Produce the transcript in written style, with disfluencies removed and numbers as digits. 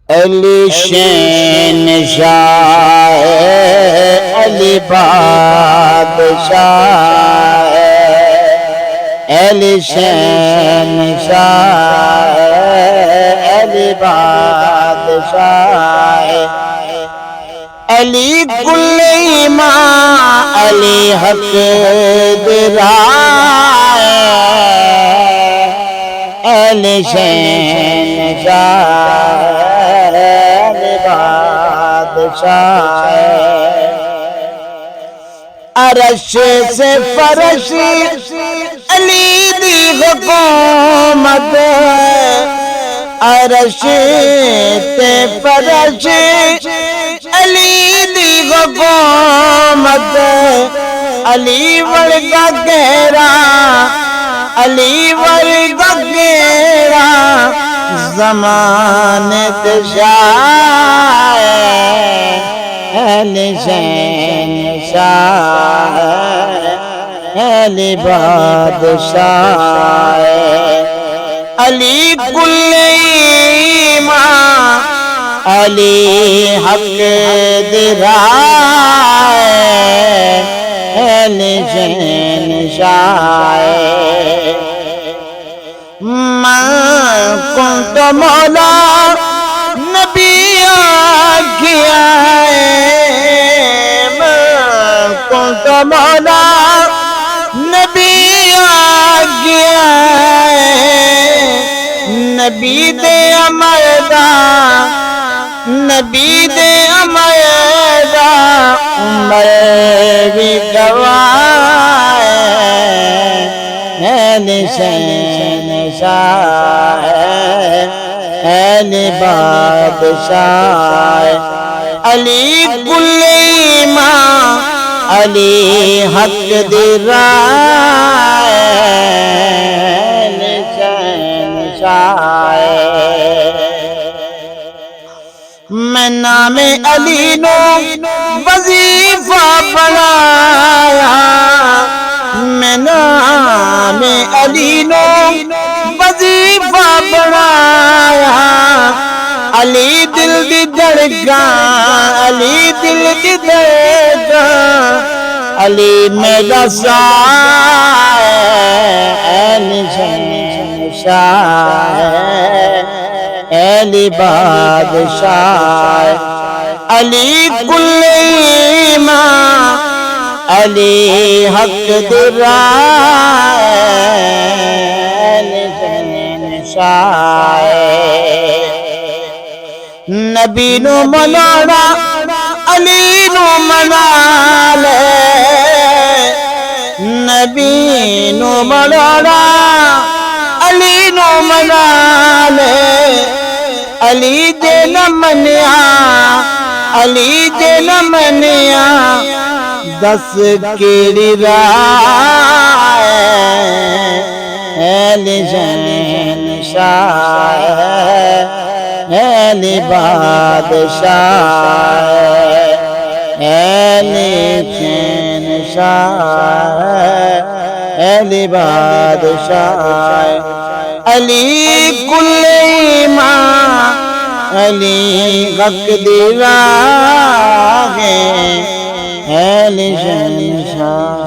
علی شہنشاہ علی بادشاہ علی شہنشاہ علی بادشاہ علی کل ایمان علی حق درائے علی شہنشاہ علی بادشاہ عرش سے فرش علی دی حکومت عرش تے فرش علی دی حکومت علی ورگا گہرا علی ورگا گہرا زمان دشائے علی شہنشاہ علی بادشاہ علی کل ایمان علی حق درائے علی شہنشاہ من کنت مولا نبی آگیا من کنت مولا نبی آگیا نبی دے امردا نبی دے امردا عمر بھی گواہ علی شہنشاہ علی بادشاہ علی کل ایمان علی حق درائے علی شہنشاہ میں نام علی نو وظیفہ بنایا میں نام علی نو وظیفہ بنایا علی دل دی دھڑکن علی دل دی دھڑکن علی میرا سایہ علی شہنشاہ علی بادشاہ علی کل ایمان علی حق درائے علی شہنشاہ نبی نو منانا علی نو منا لے نبی نو منانا علی نو منا لے علی دے نہ منیا علی دے نہ منیا دس کیڑی راہ علی شہنشاہ علی بادشاہ علی شہنشاہ علی بادشاہ علی کل ایمان علی حق دی راہ علی شہنشاہ